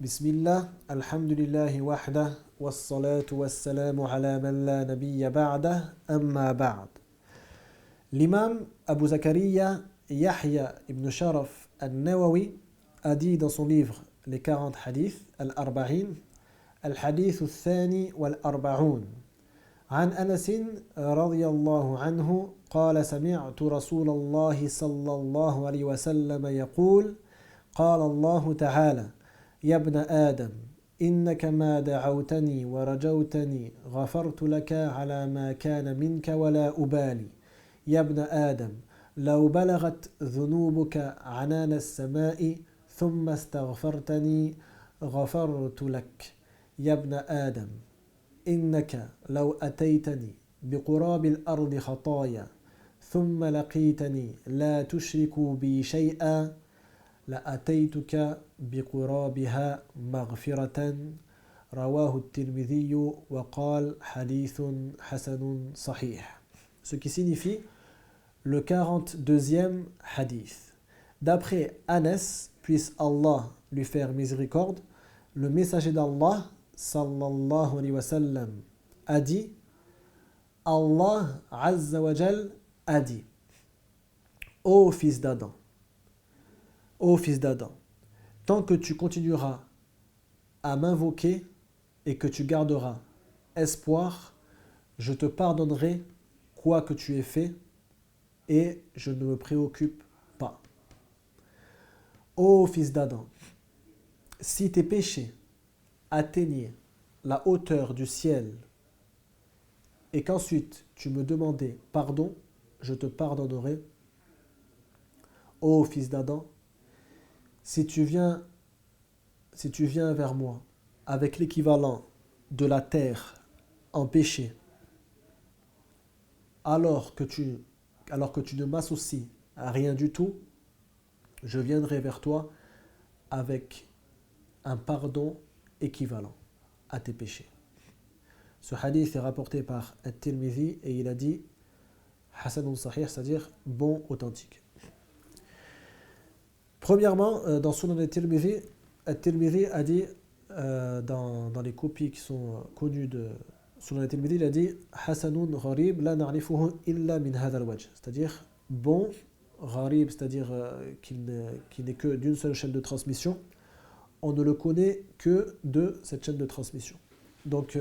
بسم الله الحمد لله وحده والصلاة والسلام على من لا نبي بعده أما بعد. L'imam Abu Zakaria Yahya ibn Sharaf al-Nawawi a dit dans son livre Les 40 hadiths al-Arba'in الحديث الثاني والأربعون عن أنس رضي الله عنه قال سمعت رسول الله صلى الله عليه وسلم يقول قال الله تعالى يا ابن آدم إنك ما دعوتني ورجوتني غفرت لك على ما كان منك ولا أبالي يا ابن آدم لو بلغت ذنوبك عنان السماء ثم استغفرتني غفرت لك يا ابن آدم إنك لو أتيتني بقراب الأرض خطايا ثم لقيتني لا تشرك بي شيئا لأتيتك بقرابها مغفرة رواه الترمذي وقال حديث حسن صحيح. Ce qui signifie le 42e hadith. D'après Anas, puisse Allah lui faire miséricorde, le messager d'Allah sallallahu alayhi wa sallam a dit, Allah azza wa jal a dit, ô fils d'Adam, ô fils d'Adam, tant que tu continueras à m'invoquer et que tu garderas espoir, je te pardonnerai quoi que tu aies fait et je ne me préoccupe pas. Ô fils d'Adam, si tes péchés atteignaient la hauteur du ciel et qu'ensuite tu me demandais pardon, je te pardonnerai. Ô fils d'Adam, si tu viens vers moi avec l'équivalent de la terre en péché, alors que tu ne m'associes à rien du tout, je viendrai vers toi avec un pardon équivalent à tes péchés. Ce hadith est rapporté par At-Tirmidhi et il a dit Hasanun Sahih, c'est-à-dire bon, authentique. Premièrement, dans Sunan At-Tirmidhi, At-Tirmidhi a dit, dans les copies qui sont connues de Sunan At-Tirmidhi, il a dit Hasanun Gharib la na'rifuhu illa min hadha al-wajh, c'est-à-dire bon, Gharib, c'est-à-dire qu'il n'est que d'une seule chaîne de transmission. On ne le connaît que de cette chaîne de transmission. Donc,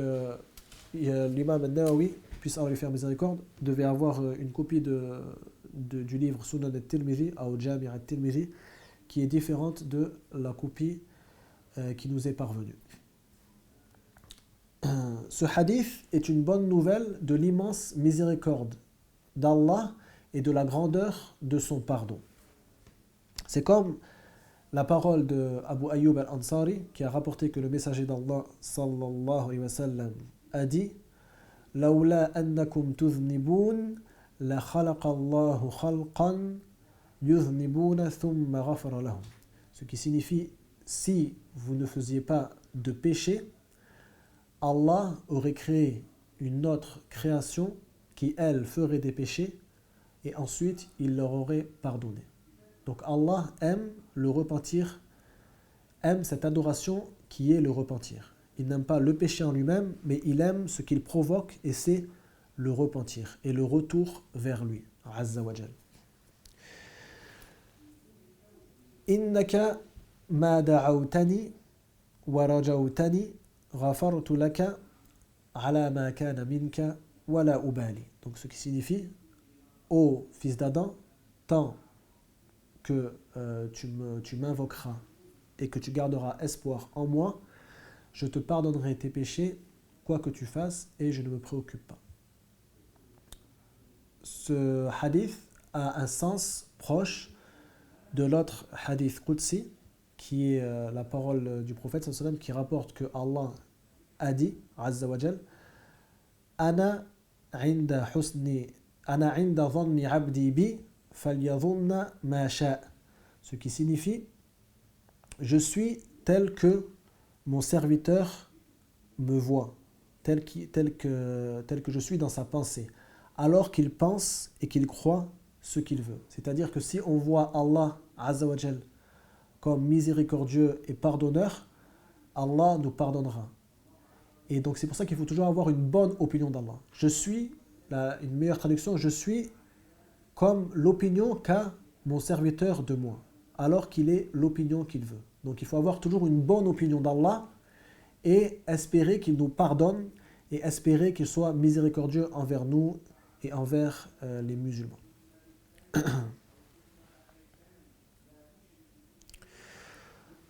l'imam al-Nawawi, puisse Allah lui faire miséricorde, devait avoir une copie du livre Sunan al-Tirmidhi, ou Jami' al-Tirmidhi, qui est différente de la copie qui nous est parvenue. Ce hadith est une bonne nouvelle de l'immense miséricorde d'Allah et de la grandeur de son pardon. C'est comme la parole de Abu Ayyub al-Ansari qui a rapporté que le messager d'Allah sallallahu alayhi wa sallam a dit Lawla annakum tuznibun la khalaqa Allahu khalqan yuznibuna thumma ghafara lahum. Ce qui signifie si vous ne faisiez pas de péché, Allah aurait créé une autre création qui elle ferait des péchés et ensuite il leur aurait pardonné. Donc Allah aime le repentir, aime cette adoration qui est le repentir. Il n'aime pas le péché en lui-même, mais il aime ce qu'il provoque et c'est le repentir et le retour vers lui. Azza wa Jal. Innaka ma da'awtani wa rajawtani ghafartu laka ala ma kana minka wa la ubali. Donc ce qui signifie ô fils d'Adam, tant que tu m'invoqueras et que tu garderas espoir en moi, je te pardonnerai tes péchés, quoi que tu fasses, et je ne me préoccupe pas. Ce hadith a un sens proche de l'autre hadith Qudsi, qui est la parole du prophète sallallahu alayhi wa sallam, qui rapporte que Allah a dit, Azza wa Jal, Ana inda dhanni abdi bi, falyadhunna ma sha'. Ce qui signifie je suis tel que mon serviteur me voit, tel que je suis dans sa pensée, alors qu'il pense et qu'il croit ce qu'il veut. C'est-à-dire que si on voit Allah Azza wa Jal comme miséricordieux et pardonneur, Allah nous pardonnera. Et donc c'est pour ça qu'il faut toujours avoir une bonne opinion d'Allah. Une meilleure traduction, je suis comme l'opinion qu'a mon serviteur de moi, alors qu'il est l'opinion qu'il veut. Donc il faut avoir toujours une bonne opinion d'Allah et espérer qu'il nous pardonne et espérer qu'il soit miséricordieux envers nous et envers les musulmans.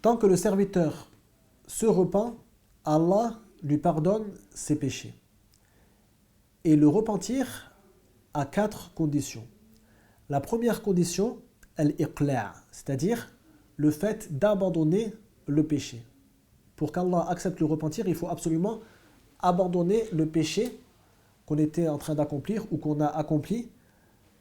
Tant que le serviteur se repent, Allah lui pardonne ses péchés. Et le repentir a 4 conditions. La première condition, al-iqla', c'est-à-dire le fait d'abandonner le péché. Pour qu'Allah accepte le repentir, il faut absolument abandonner le péché qu'on était en train d'accomplir ou qu'on a accompli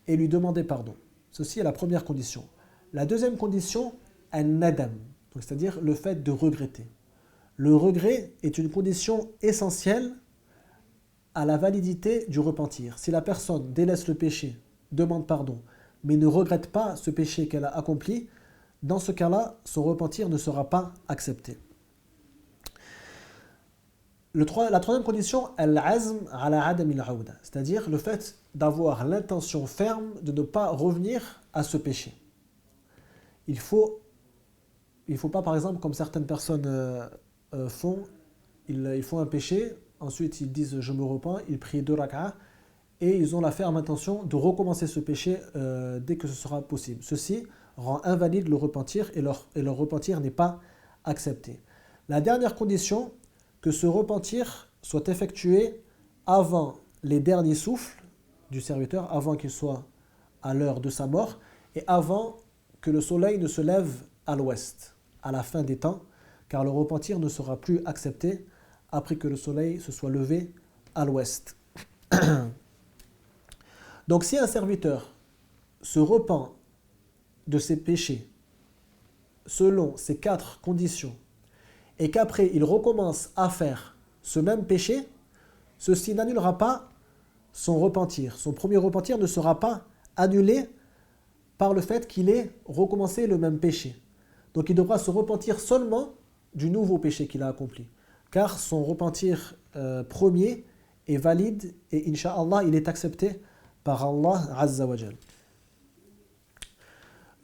et lui demander pardon. Ceci est la première condition. La deuxième condition, al-nadam, c'est-à-dire le fait de regretter. Le regret est une condition essentielle à la validité du repentir. Si la personne délaisse le péché, demande pardon, mais ne regrette pas ce péché qu'elle a accompli, dans ce cas-là, son repentir ne sera pas accepté. La troisième condition, al-azm ala adam al-awda, c'est-à-dire le fait d'avoir l'intention ferme de ne pas revenir à ce péché. Il faut pas, par exemple, comme certaines personnes font, ils font un péché, ensuite ils disent je me repens, ils prient 2 rak'ah et ils ont la ferme intention de recommencer ce péché dès que ce sera possible. Ceci rend invalide le repentir et leur repentir n'est pas accepté. La dernière condition, que ce repentir soit effectué avant les derniers souffles du serviteur, avant qu'il soit à l'heure de sa mort et avant que le soleil ne se lève à l'ouest, à la fin des temps, car le repentir ne sera plus accepté après que le soleil se soit levé à l'ouest. Donc si un serviteur se repent de ses péchés selon ces 4 conditions et qu'après il recommence à faire ce même péché, ceci n'annulera pas son repentir. Son premier repentir ne sera pas annulé par le fait qu'il ait recommencé le même péché. Donc il devra se repentir seulement du nouveau péché qu'il a accompli. Car son repentir premier est valide et Inch'Allah il est accepté par Allah Azza wa Jal.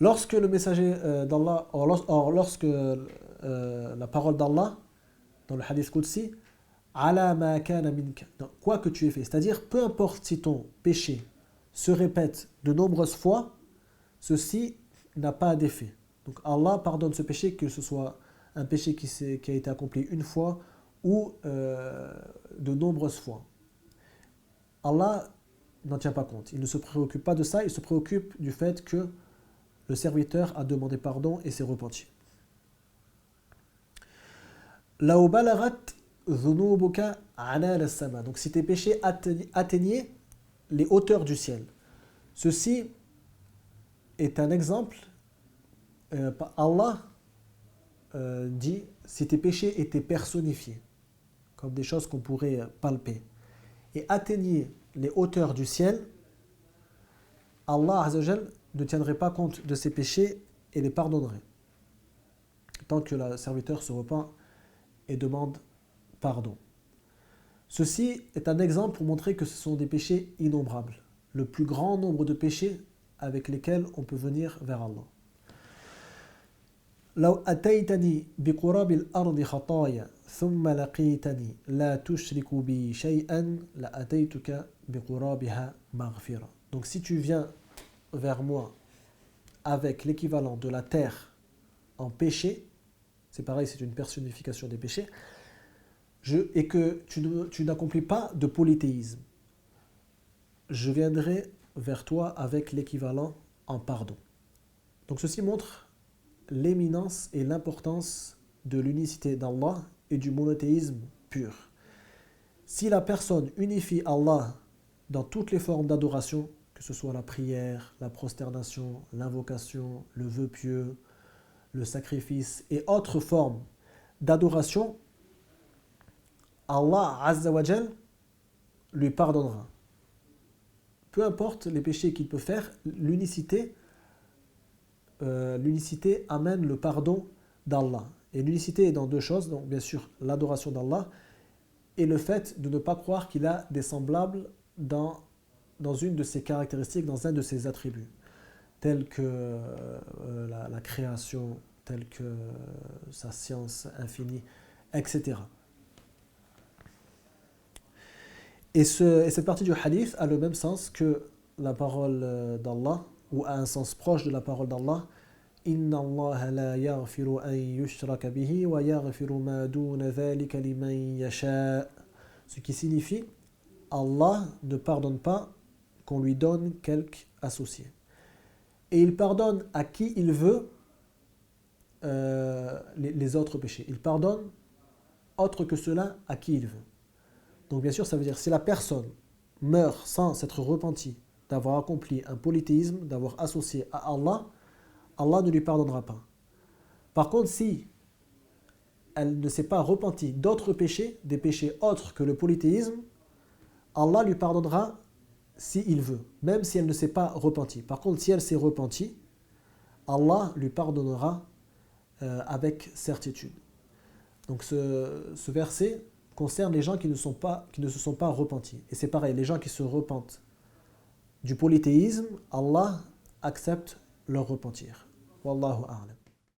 Lorsque le messager d'Allah, lorsque la parole d'Allah, dans le hadith Qudsi, ala ma kana minka, quoi que tu aies fait, c'est-à-dire peu importe si ton péché se répète de nombreuses fois, ceci n'a pas d'effet. Donc Allah pardonne ce péché, que ce soit un péché qui a été accompli une fois ou de nombreuses fois. Allah n'en tient pas compte. Il ne se préoccupe pas de ça, il se préoccupe du fait que le serviteur a demandé pardon et s'est repenti. Donc si tes péchés atteignaient les hauteurs du ciel. Ceci est un exemple. Allah dit si tes péchés étaient personnifiés, comme des choses qu'on pourrait palper, et atteignaient les hauteurs du ciel, Allah Azza wa Jal ne tiendrait pas compte de ses péchés et les pardonnerait. Tant que le serviteur se repent et demande pardon. Ceci est un exemple pour montrer que ce sont des péchés innombrables. Le plus grand nombre de péchés avec lesquels on peut venir vers Allah. لو أتيتني بقراب الأرض خطايا ثم لقيتني لا تشرك بي شيئا لأتيتك بقرابها مغفرة. Donc si tu viens vers moi avec l'équivalent de la terre en péché, c'est pareil, c'est une personnification des péchés, et que tu n'accomplis pas de polythéisme, je viendrai vers toi avec l'équivalent en pardon. Donc ceci montre l'éminence et l'importance de l'unicité d'Allah et du monothéisme pur. Si la personne unifie Allah dans toutes les formes d'adoration, que ce soit la prière, la prosternation, l'invocation, le vœu pieux, le sacrifice et autres formes d'adoration, Allah Azza wa Jal lui pardonnera. Peu importe les péchés qu'il peut faire, l'unicité amène le pardon d'Allah. Et l'unicité est dans deux choses, donc bien sûr l'adoration d'Allah et le fait de ne pas croire qu'il a des semblables dans une de ses caractéristiques, dans un de ses attributs, tels que la création, tels que sa science infinie, etc. Et cette partie du hadith a le même sens que la parole d'Allah, ou a un sens proche de la parole d'Allah. Inna Allah la yaghfiru an yushraka bihi wa yaghfiru ma duna dhalika liman yasha. Ce qui signifie Allah ne pardonne pas qu'on lui donne quelque associé. Et il pardonne à qui il veut les autres péchés. Il pardonne autre que cela à qui il veut. Donc bien sûr, ça veut dire si la personne meurt sans s'être repentie d'avoir accompli un polythéisme, d'avoir associé à Allah, Allah ne lui pardonnera pas. Par contre, si elle ne s'est pas repentie d'autres péchés, des péchés autres que le polythéisme, Allah lui pardonnera s'il veut, même si elle ne s'est pas repentie. Par contre, si elle s'est repentie, Allah lui pardonnera avec certitude. Donc ce verset concerne les gens qui ne se sont pas repentis. Et c'est pareil, les gens qui se repentent du polythéisme, Allah accepte leur repentir. Wallahu a'lam.